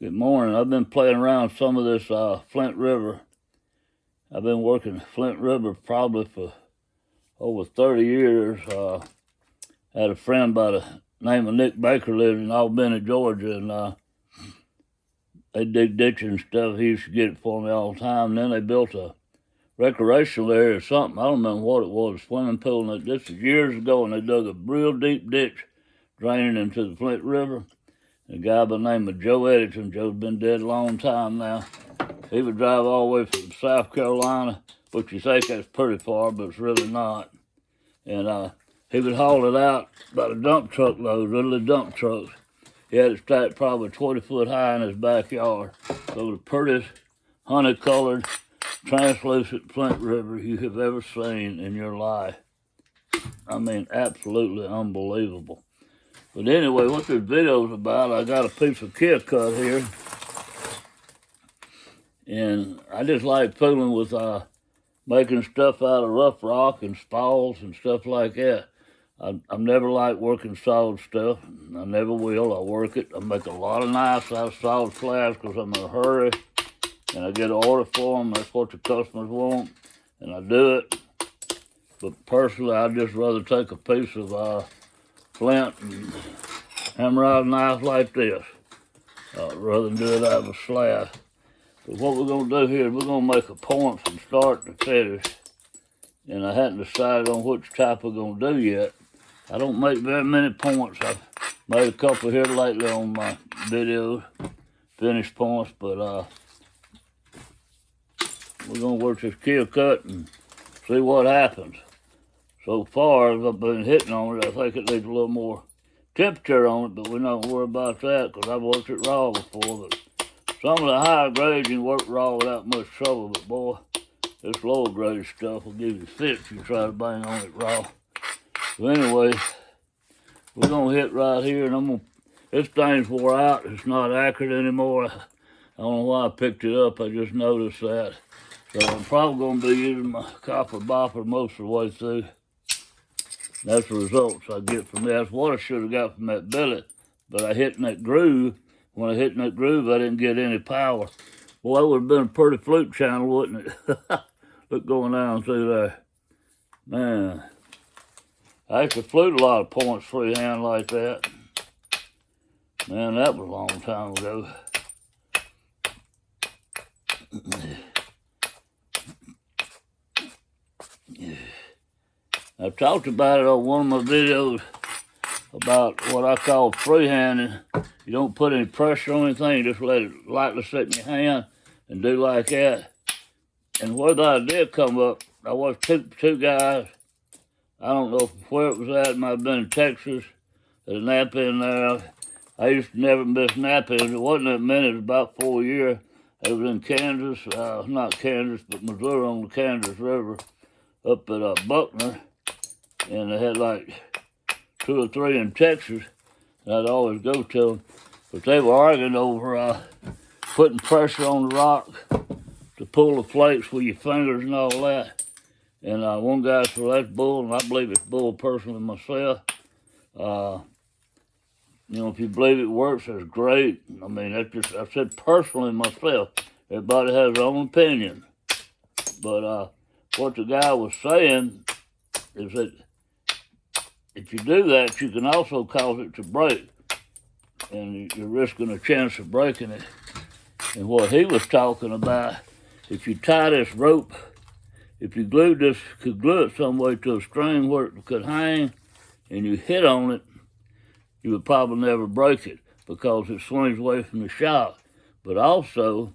Good morning. I've been playing around some of this Flint River. I've been working Flint River probably for over 30 years. Had a friend by the name of Nick Baker lived in Albany, Georgia, and they dig ditches and stuff. He used to get it for me all the time. And then they built a recreational area or something. I don't remember what it was, a swimming pool. And this was years ago, and they dug a real deep ditch draining into the Flint River. A guy by the name of Joe Eddington. Joe's been dead a long time now. He would drive all the way from South Carolina, which you think that's pretty far, but it's really not. And he would haul it out by the dump truck load, literally dump trucks. He had it stacked probably 20 foot high in his backyard. So the prettiest honey-colored, translucent Flint River you have ever seen in your life. I mean, absolutely unbelievable. But anyway, what this video is about, I got a piece of Keokuk here. And I just like fooling with making stuff out of rough rock and spalls and stuff like that. I've never liked working solid stuff. I never will. I work it. I make a lot of knives out of solid slabs because I'm in a hurry. And I get an order for them. That's what the customers want. And I do it. But personally, I'd just rather take a piece of flint and hammer out a knife like this rather than do it out of a slab. But what we're going to do here is we're going to make a point from start to finish. And I hadn't decided on which type we're going to do yet. I don't make very many points. I've made a couple here lately on my videos, finished points, but we're going to work this Keokuk and see what happens. So far, as I've been hitting on it, I think it needs a little more temperature on it, but we're not going to worry about that because I've worked it raw before. But some of the higher grades you can work raw without much trouble, but boy, this lower grade stuff will give you fits if you try to bang on it raw. So anyway, we're going to hit right here, and this thing's wore out. It's not accurate anymore. I don't know why I picked it up. I just noticed that. So I'm probably going to be using my copper bopper most of the way through. That's the results I get from that. That's what I should have got from that billet. But I hit in that groove. When I hit in that groove, I didn't get any power. Boy, that would have been a pretty flute channel, wouldn't it? Look going down through there. Man. I actually flute a lot of points freehand like that. Man, that was a long time ago. I talked about it on one of my videos about what I call freehanding. You don't put any pressure on anything, you just let it lightly sit in your hand and do like that. And where the idea come up, I watched two guys, I don't know where it was at, it might have been in Texas, at a Napa in there. I used to never miss Napa. It wasn't that many, it was about 4 years. It was in Kansas, not Kansas, but Missouri on the Kansas River, up at Buckner. And they had like 2 or 3 in Texas, and I'd always go to them. But they were arguing over putting pressure on the rock to pull the flakes with your fingers and all that. And one guy said, well, that's bull, and I believe it's bull personally myself. You know, if you believe it works, that's great. I mean, that's just, I said personally myself. Everybody has their own opinion. But what the guy was saying is that if you do that, you can also cause it to break. And you're risking a chance of breaking it. And what he was talking about, if you tie this rope, if you could glue it some way to a string where it could hang, and you hit on it, you would probably never break it because it swings away from the shock. But also,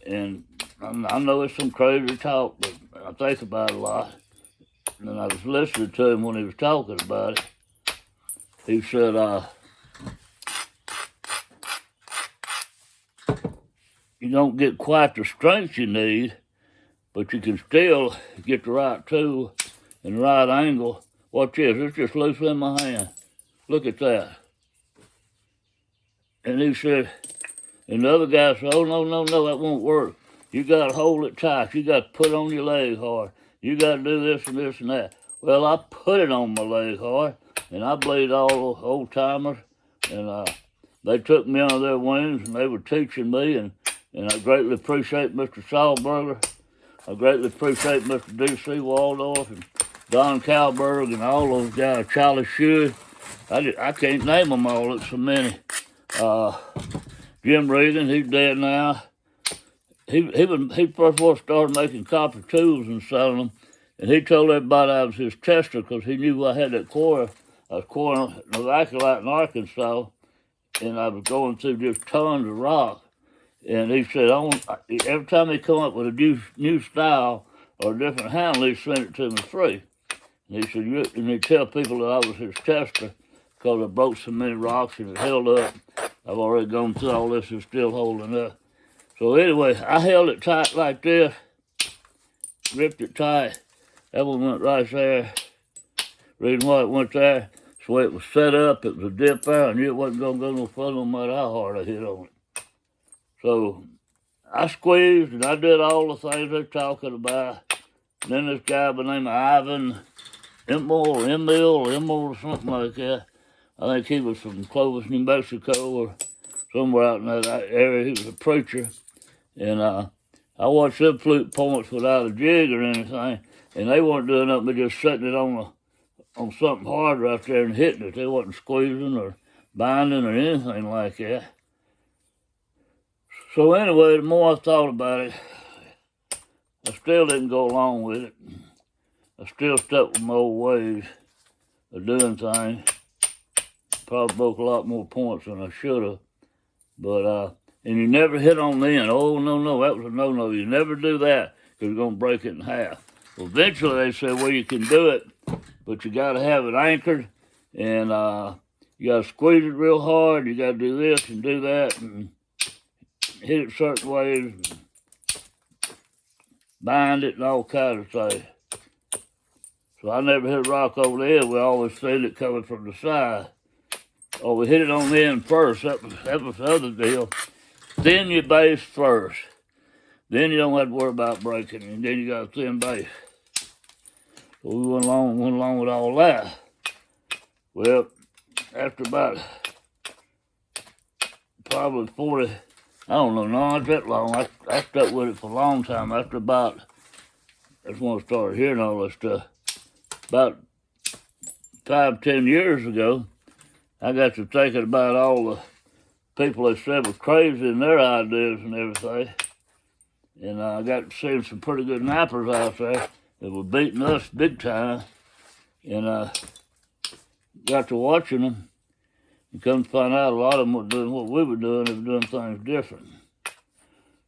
and I know it's some crazy talk, but I think about it a lot. And I was listening to him when he was talking about it. He said, you don't get quite the strength you need, but you can still get the right tool and the right angle. Watch this, it's just loose in my hand. Look at that. And he said, and the other guy said, oh, no, that won't work. You got to hold it tight. You got to put on your leg hard. You got to do this and this and that. Well, I put it on my leg hard, and I believe all the old timers and they took me under their wings and they were teaching me, and I greatly appreciate Mr. Saulberger. I greatly appreciate Mr. D.C. Waldorf and Don Calberg and all those guys, Charlie Shuey. I can't name them all, it's so many. Jim Regan, he's dead now. He first of all started making copper tools and selling them, and he told everybody I was his tester because he knew I had that quarry. I was quarrying Novaculite in Arkansas, and I was going through just tons of rock. And he said, every time he come up with a new style or a different handle, he'd send it to me free. And he said, and he'd tell people that I was his tester because I broke so many rocks and it held up. I've already gone through all this, it's still holding up. So anyway, I held it tight like this, gripped it tight. That one went right there. Reason why it went there, that's the way it was set up. It was a dip there. I knew it wasn't going to go no further no matter how hard I hit on it. So I squeezed and I did all the things they're talking about. And then this guy by the name of Ivan Emil or something like that. I think he was from Clovis, New Mexico, or somewhere out in that area. He was a preacher. And I watched them flute points without a jig or anything, and they weren't doing nothing but just setting it on something hard right there and hitting it. They wasn't squeezing or binding or anything like that. So anyway, the more I thought about it, I still didn't go along with it. I still stuck with my old ways of doing things. Probably broke a lot more points than I should have. But, and you never hit on the end. Oh, no, that was a no-no. You never do that because you're going to break it in half. Well, eventually they said, well, you can do it, but you got to have it anchored, and you got to squeeze it real hard. You got to do this and do that and hit it certain ways, and bind it and all kinds of things. So I never hit a rock over the end. We always seen it coming from the side. Oh, we hit it on the end first. That was the other deal. Thin your base first. Then you don't have to worry about breaking, and then you got a thin base. So we went along with all that. Well, after about probably 40, I don't know, not that long. I stuck with it for a long time. After about, that's when I started hearing all this stuff. About 5-10 years ago, I got to thinking about all the people they said were crazy in their ideas and everything. And I got to see some pretty good nappers out there that were beating us big time. And I got to watching them and come to find out a lot of them were doing what we were doing. They were doing things different.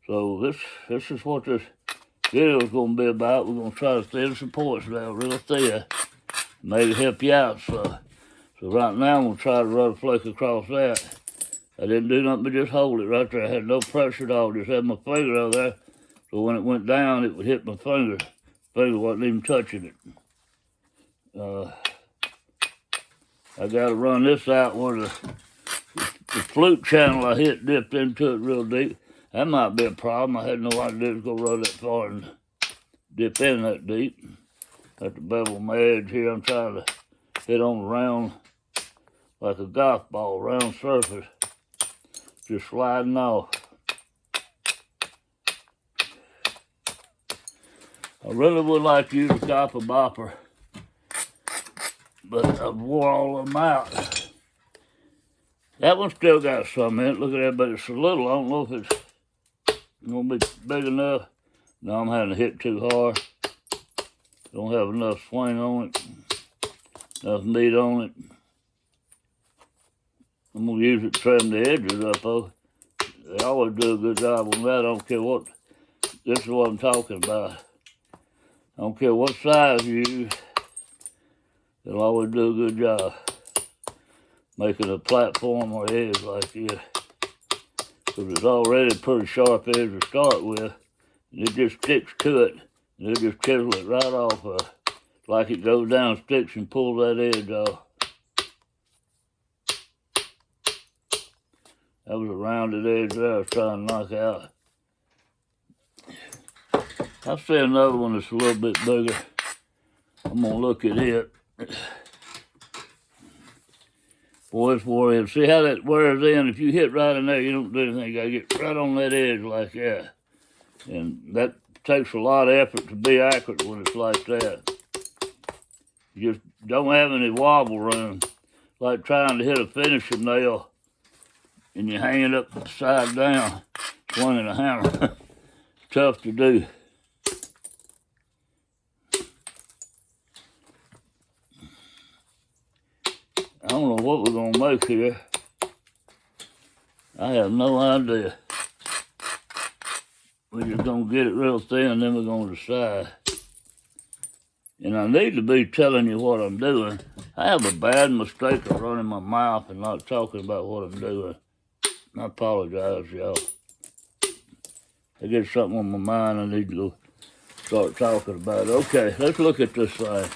So this is what this video is going to be about. We're going to try to thin some points down real thin. Maybe help you out. So right now I'm going to try to run a flake across that. I didn't do nothing but just hold it right there. I had no pressure at all. Just had my finger over there. So when it went down, it would hit my finger. Finger wasn't even touching it. I got to run this out where the flute channel I hit dipped into it real deep. That might be a problem. I had no idea it was going to run that far and dip in that deep. Got the bevel my edge here. I'm trying to hit on a round, like a golf ball, round surface. Just sliding off. I really would like to use a copper bopper, but I've wore all of them out. That one still got some in it. Look at that, but it's a little. I don't know if it's going to be big enough. No, I'm having to hit too hard. Don't have enough swing on it, enough meat on it. I'm going to use it to trim the edges up, though. They always do a good job on that. I don't care what, this is what I'm talking about. I don't care what size you use, they'll always do a good job making a platform or edge like this. Because it's already a pretty sharp edge to start with, and it just sticks to it, and they just chisel it right off like it goes down, sticks and pulls that edge off. That was a rounded edge there I was trying to knock out. I see another one that's a little bit bigger. I'm going to look at it. Boy, it's wore in. See how that wears in? If you hit right in there, you don't do anything. You gotta get right on that edge like that. And that takes a lot of effort to be accurate when it's like that. You just don't have any wobble room. Like trying to hit a finishing nail and you hang it upside down, swinging a hammer. Tough to do. I don't know what we're gonna make here. I have no idea. We're just gonna get it real thin, then we're gonna decide. And I need to be telling you what I'm doing. I have a bad mistake of running my mouth and not talking about what I'm doing. I apologize, y'all. I get something on my mind, I need to go start talking about it. Okay, let's look at this thing.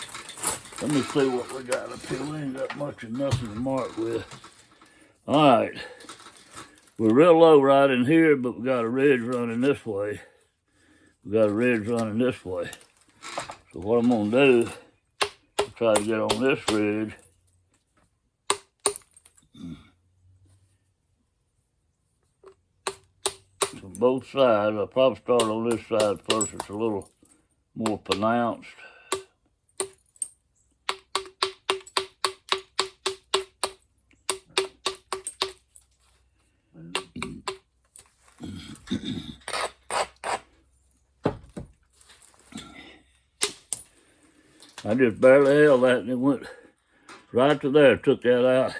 Let me see what we got up here. We ain't got much of nothing to mark with. All right. We're real low right in here, but we got a ridge running this way. We got a ridge running this way. So what I'm gonna do, is try to get on this ridge. From both sides. I'll probably start on this side first. It's a little more pronounced. I just barely held that and it went right to there, took that out.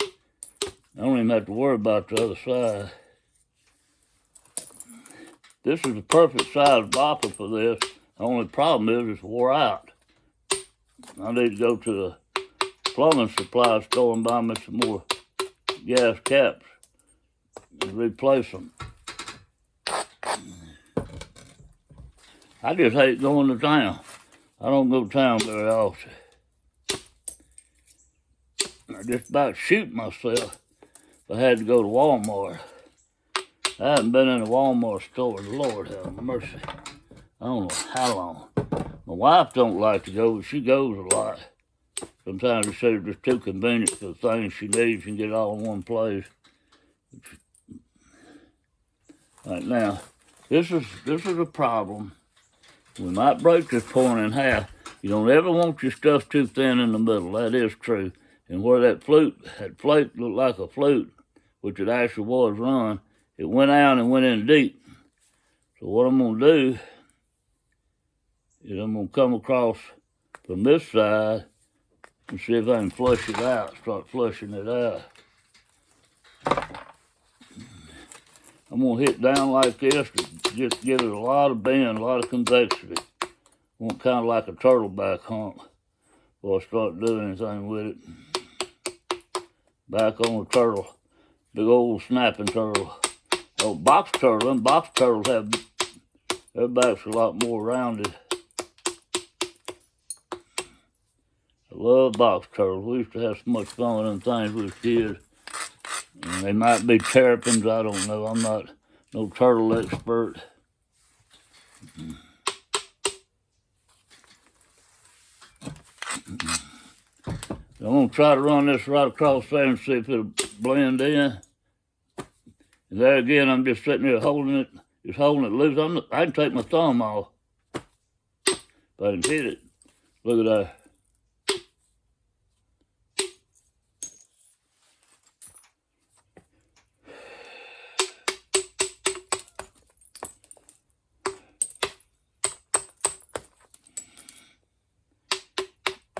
I don't even have to worry about the other side. This is the perfect size bopper for this. The only problem is it's wore out. I need to go to the plumbing supply store and buy me some more gas caps and replace them. I just hate going to town. I don't go to town very often. I just about shoot myself if I had to go to Walmart. I haven't been in a Walmart store, Lord have mercy. I don't know how long. My wife don't like to go, but she goes a lot. Sometimes she says it's just too convenient for the things she needs. She can get it all in one place. Right now, this is a problem. We might break this point in half. You don't ever want your stuff too thin in the middle. That is true. And where that flake looked like a flute, which it actually was run, it went out and went in deep. So what I'm going to do is I'm going to come across from this side and see if I can flush it out, start flushing it out. I'm going to hit down like this to just give it a lot of bend, a lot of convexity. I want kind of like a turtleback hump before I start doing anything with it. Back on the turtle, big old snapping turtle. Oh, box turtle, them box turtles have, their backs a lot more rounded. I love box turtles. We used to have so much fun with them things with kids. And they might be terrapins, I don't know. I'm not no turtle expert. I'm going to try to run this right across there and see if it'll blend in. And there again, I'm just sitting there holding it loose. I can take my thumb off if I can hit it. Look at that.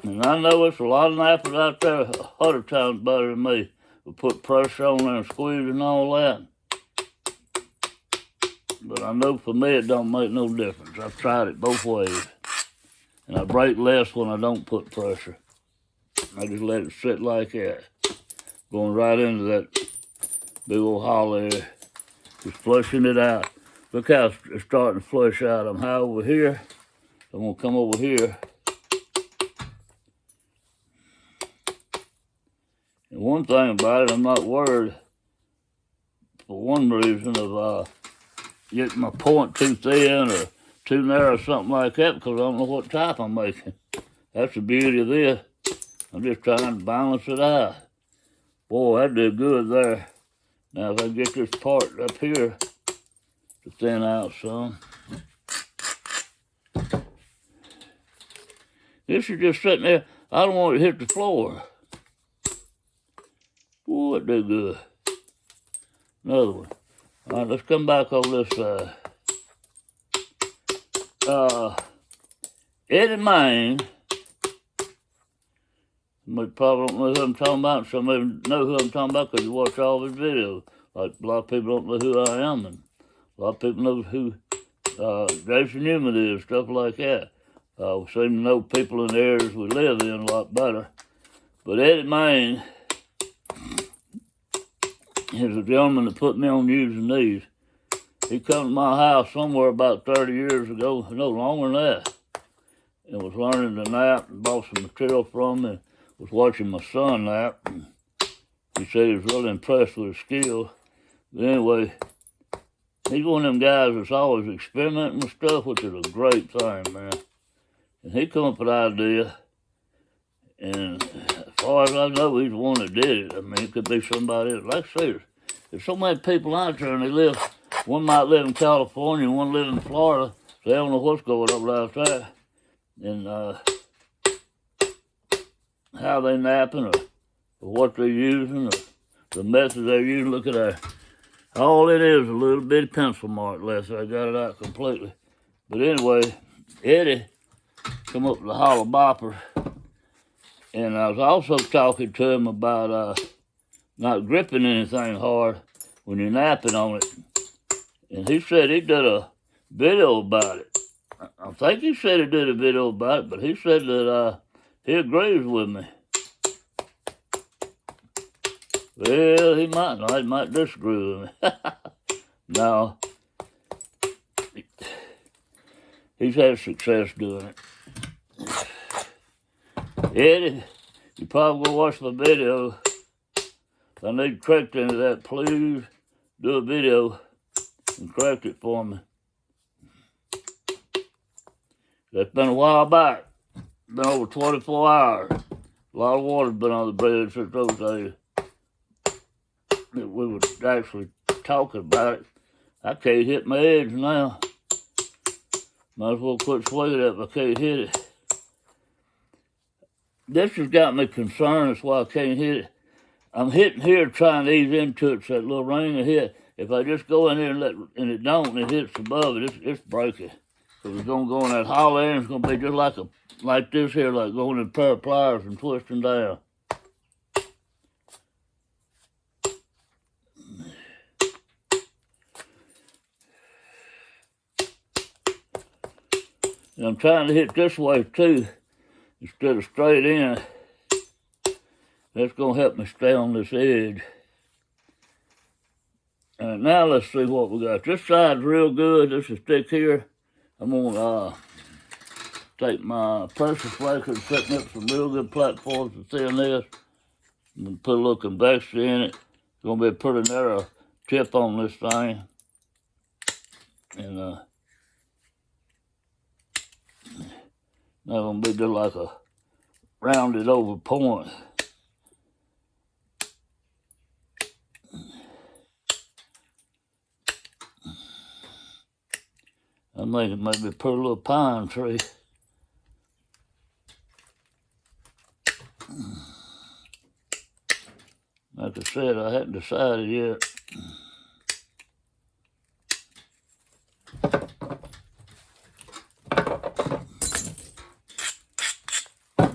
And I know there's a lot of knappers out there 100 times better than me. We put pressure on there and squeeze and all that. But I know for me it don't make no difference. I've tried it both ways. And I break less when I don't put pressure. I just let it sit like that. Going right into that big old hollow there. Just flushing it out. Look how it's starting to flush out. I'm high over here. I'm going to come over here. And one thing about it, I'm not worried, for one reason, of getting my point too thin or too narrow or something like that, because I don't know what type I'm making. That's the beauty of this. I'm just trying to balance it out. Boy, that did good there. Now if I get this part up here to thin out some. This is just sitting there. I don't want it to hit the floor. Boy, it did good. Another one. All right, let's come back on this side. Eddie Main. Somebody probably don't know who I'm talking about. Somebody know who I'm talking about because you watch all his videos. Like a lot of people don't know who I am, and a lot of people know who Jason Newman is, stuff like that. We seem to know people in the areas we live in a lot better. But Eddie Main is a gentleman that put me on using these. He come to my house somewhere about 30 years ago, no longer than that, and was learning to nap and bought some material from me. Was watching my son nap, and he said he was really impressed with his skill. But anyway, he's one of them guys that's always experimenting with stuff, which is a great thing, man. And he come up with an idea, and as far as I know, he's the one that did it. I mean, it could be somebody else. Like I say, there's so many people out there, and they live, one might live in California, and one live in Florida, so they don't know what's going on out there. And how they napping, or what they're using, or the methods they're using. Look at that. All it is a little bitty pencil mark left, so I got it out completely. But anyway, Eddie come up with the hollow bopper, and I was also talking to him about not gripping anything hard when you're napping on it. And he said he did a video about it. I think he said he did a video about it, but he said that he agrees with me. Well, he might not. He might disagree with me. No. He's had success doing it. Eddie, you probably go watch my video. If I need correct into that, please do a video and correct it for me. That's been a while back. Been over 24 hours. A lot of water's been on the bed since those days. We were actually talking about it. I can't hit my edge now. Might as well quit swinging it if I can't hit it. This has got me concerned. That's why I can't hit it. I'm hitting here trying to ease into it so that little ring will hit. If I just go in here and it don't, and it hits above it, it's breaking. So it's gonna go in that hollow end. It's gonna be just like this here, like going in a pair of pliers and twisting down. And I'm trying to hit this way too, instead of straight in. That's gonna help me stay on this edge. And now let's see what we got. This side's real good. This is thick here. I'm gonna take my pressure flaker and setting up some real good platforms to thin this. I'm gonna put a little convexity in it. It's gonna be a pretty narrow tip on this thing. And not gonna be just like a rounded over point. I'm thinking maybe put a little pine tree. Like I said, I hadn't decided yet.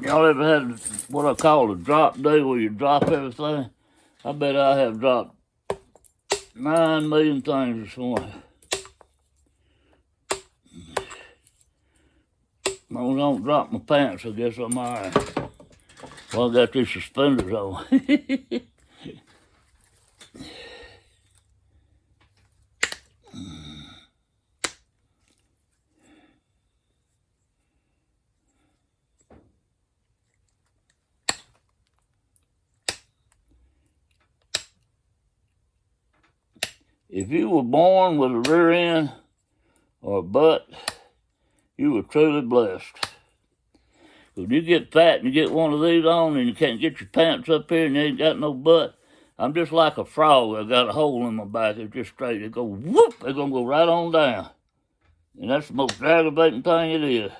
Y'all ever had what I call a drop day where you drop everything? I bet I have dropped 9 million things this morning. As long as I don't drop my pants, I guess I'm all right. Well, I got these suspenders on. If you were born with a rear end or a butt, you were truly blessed. If you get fat and you get one of these on and you can't get your pants up here and you ain't got no butt, I'm just like a frog. I got a hole in my back. It's just straight. It go whoop. It's gonna go right on down. And that's the most aggravating thing it is.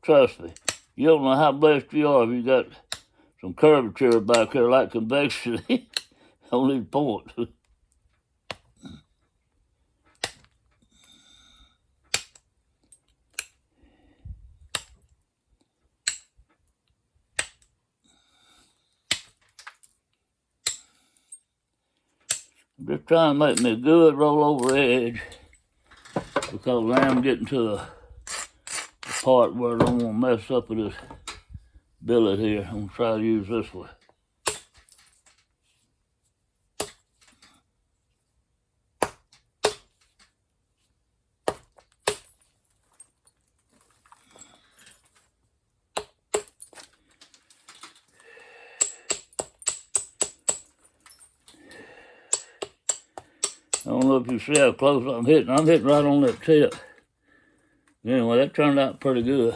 Trust me. You don't know how blessed you are if you got some curvature back there like convexity on these points. I'm just trying to make me a good rollover edge because now I'm getting to a part where I don't want to mess up with this billet here. I'm going to try to use this one. I don't know if you see how close I'm hitting. I'm hitting right on that tip. Anyway, that turned out pretty good.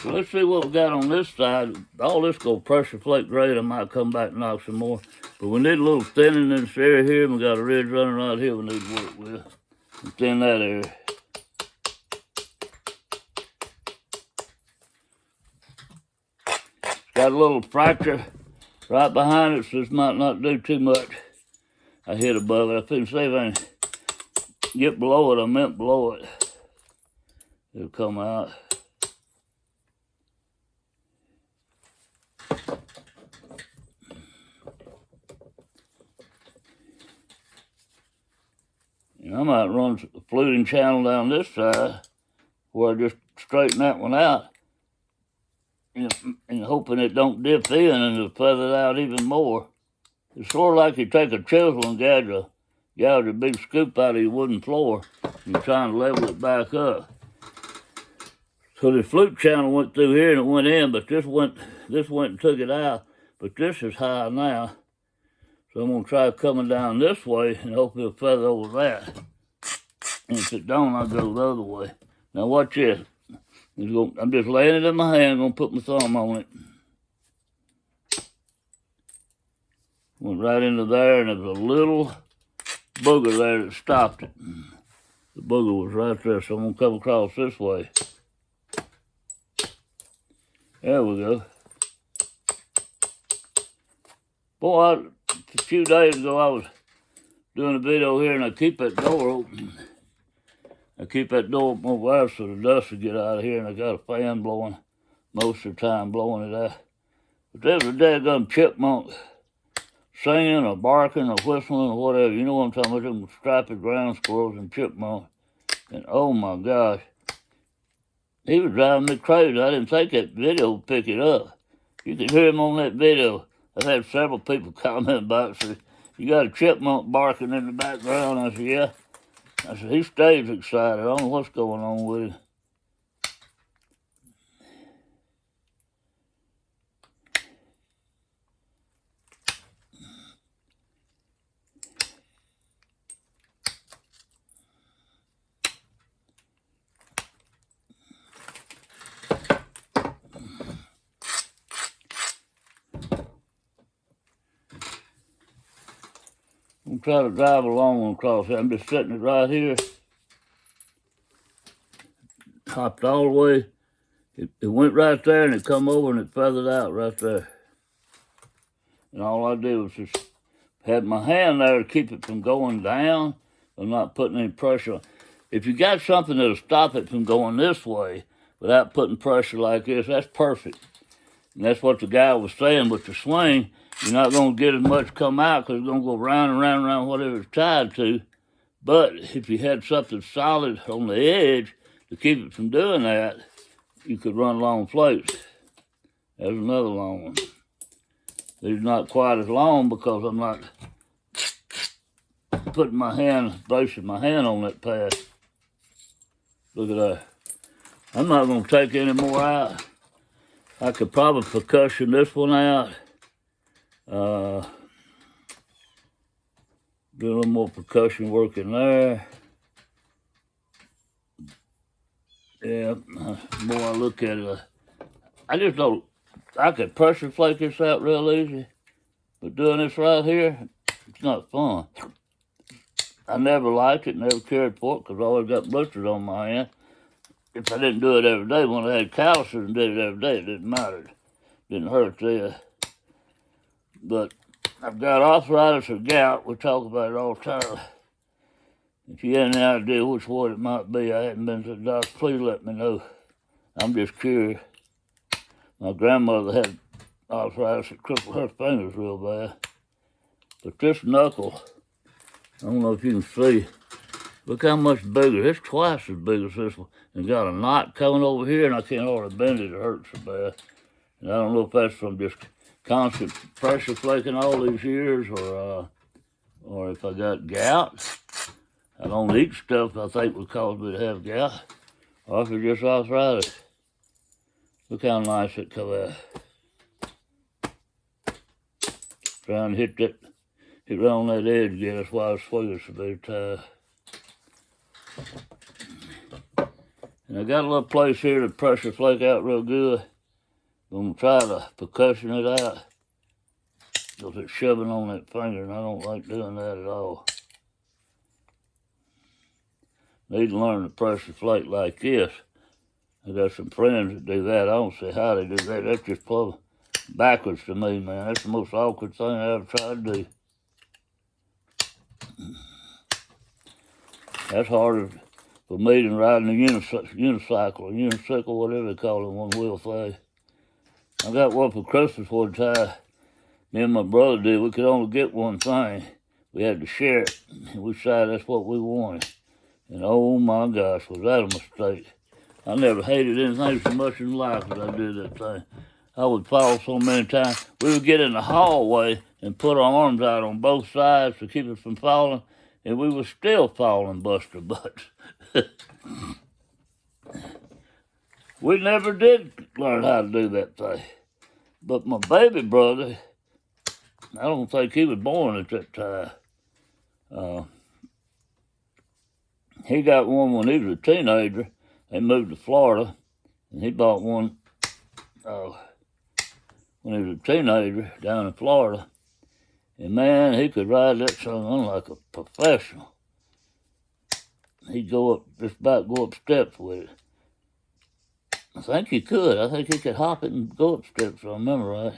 So let's see what we got on this side. All this go pressure plate grade. I might come back and knock some more. But we need a little thinning in this area here. We got a ridge running right here we need to work with. And thin that area. Got a little fracture right behind it, so this might not do too much. I hit above it. I couldn't see if I can get below it. I meant below it. It'll come out. And I might run a fluting channel down this side where I just straighten that one out and hoping it don't dip in and it'll feather it out even more. It's sort of like you take a chisel and gouge a big scoop out of your wooden floor and you're trying to level it back up. So the flute channel went through here and it went in, but this went and took it out. But this is high now. So I'm going to try coming down this way and hope it'll feather over that. And if it don't, I'll go the other way. Now watch this. I'm just laying it in my hand. I'm going to put my thumb on it. Went right into there, and there's a little booger there that stopped it. The booger was right there, so I'm going to come across this way. There we go. Boy, a few days ago I was doing a video here and I keep that door open. I keep that door open over there so the dust will get out of here, and I got a fan blowing most of the time, blowing it out. But there's a daggum chipmunk singing or barking or whistling or whatever. You know what I'm talking about, them striped ground squirrels and chipmunks. And oh my gosh, he was driving me crazy. I didn't think that video would pick it up. You could hear him on that video. I've had several people comment about it. Say, you got a chipmunk barking in the background. I said, yeah. I said, he stays excited. I don't know what's going on with him. I'm trying to drive along across here. I'm just setting it right here. Hopped all the way. It went right there and it come over and it feathered out right there. And all I did was just had my hand there to keep it from going down and not putting any pressure on. If you got something that'll stop it from going this way without putting pressure like this, that's perfect. And that's what the guy was saying with the swing. You're not going to get as much come out because it's going to go round and round and round whatever it's tied to. But if you had something solid on the edge to keep it from doing that, you could run long floats. There's another long one. These not quite as long because I'm not putting my hand, basing my hand on that pad. Look at that. I'm not going to take any more out. I could probably percussion this one out. Do a little more percussion work in there. Yeah, the more I look at it, I just don't, I could pressure flake this out real easy. But doing this right here, It's not fun. I never liked it, never cared for it, because I always got blisters on my hand. If I didn't do it every day, when I had calluses and did it every day, it didn't matter. It didn't hurt there. But I've got arthritis or gout. We talk about it all the time. If you had any idea which one it might be, I hadn't been to the doctor, please let me know. I'm just curious. My grandmother had arthritis that crippled her fingers real bad. But this knuckle, I don't know if you can see, look how much bigger. It's twice as big as this one. And got a knot coming over here, and I can't hardly bend it. It hurts so bad. And I don't know if that's from just constant pressure flaking all these years, or if I got gout. I don't eat stuff I think would cause me to have gout, or if it's just arthritis. Look how nice it come out. Trying to hit right on that edge again. That's why I was swinging so many times. And I got a little place here to pressure flake out real good. I'm gonna try to percussion it out, because it's shoving on that finger, and I don't like doing that at all. Need to learn to pressure flake like this. I got some friends that do that. I don't see how they do that. That's just plumb backwards to me, man. That's the most awkward thing I ever tried to do. That's harder for me than riding a unicycle, or unicycle, whatever they call it, one-wheel thing. I got one for Christmas one time. Me and my brother did. We could only get one thing. We had to share it. And we decided that's what we wanted. And oh my gosh, was that a mistake. I never hated anything so much in life as I did that thing. I would fall so many times. We would get in the hallway and put our arms out on both sides to keep us from falling, and we were still falling, bust our butts. We never did learn how to do that thing. But my baby brother, I don't think he was born at that time. He got one when he was a teenager. They moved to Florida, and he bought one when he was a teenager down in Florida. And man, he could ride that thing like a professional. He'd just about go up steps with it. I think he could. I think he could hop it and go up steps, if I remember right.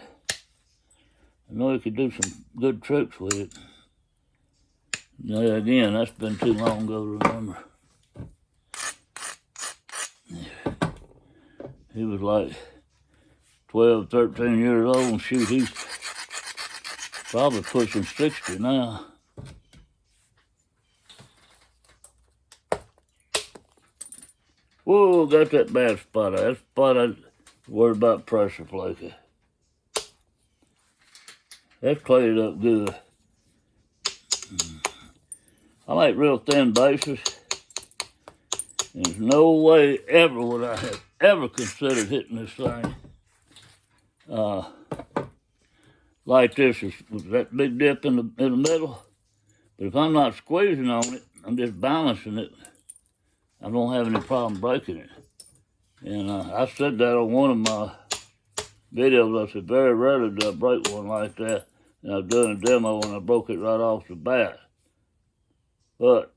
I know he could do some good tricks with it. Yeah, again, that's been too long ago to remember. He was like 12, 13 years old, and shoot, he's probably pushing 60 now. Whoa, got that bad spot. That spot I worried about pressure flaking. That's cleared up good. I like real thin bases. There's no way ever would I have ever considered hitting this thing like this with that big dip in the middle. But if I'm not squeezing on it, I'm just balancing it, I don't have any problem breaking it. And I said that on one of my videos. I said very rarely do I break one like that. And I was doing a demo and I broke it right off the bat. But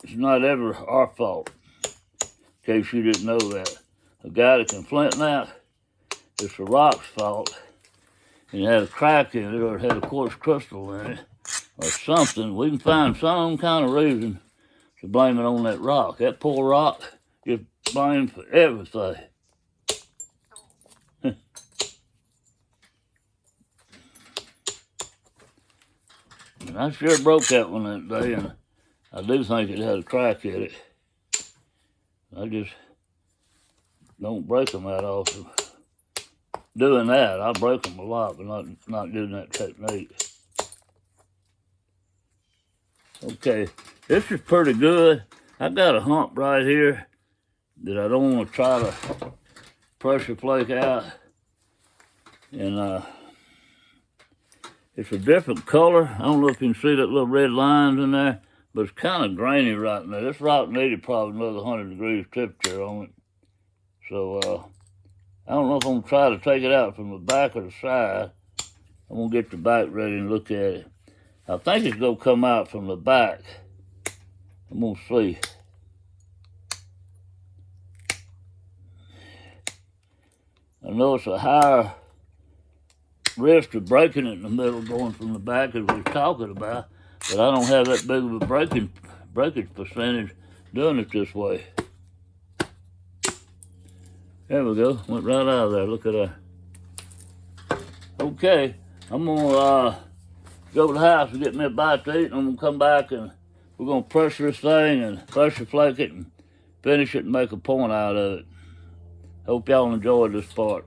it's not ever our fault, in case you didn't know that. A guy that can flint out, it's the rock's fault. And it had a crack in it, or it had a quartz crystal in it, or something. We can find some kind of reason to blame it on that rock. That poor rock is blamed for everything. And I sure broke that one that day, and I do think it had a crack in it. I just don't break them that often. Doing that, I break them a lot, but not doing that technique. Okay, this is pretty good. I got a hump right here that I don't want to try to pressure flake out. And it's a different color. I don't know if you can see that little red lines in there, but it's kind of grainy right in there. This rock needed probably another 100 degrees temperature on it. So I don't know if I'm gonna try to take it out from the back or the side. I'm gonna get the back ready and look at it. I think it's gonna come out from the back. I'm gonna see. I know it's a higher risk of breaking it in the middle going from the back as we was talking about, but I don't have that big of a breakage percentage doing it this way. There we go, went right out of there, look at that. Okay, I'm gonna go to the house and get me a bite to eat, and I'm gonna come back and we're gonna pressure this thing and pressure flake it and finish it and make a point out of it. Hope y'all enjoyed this part.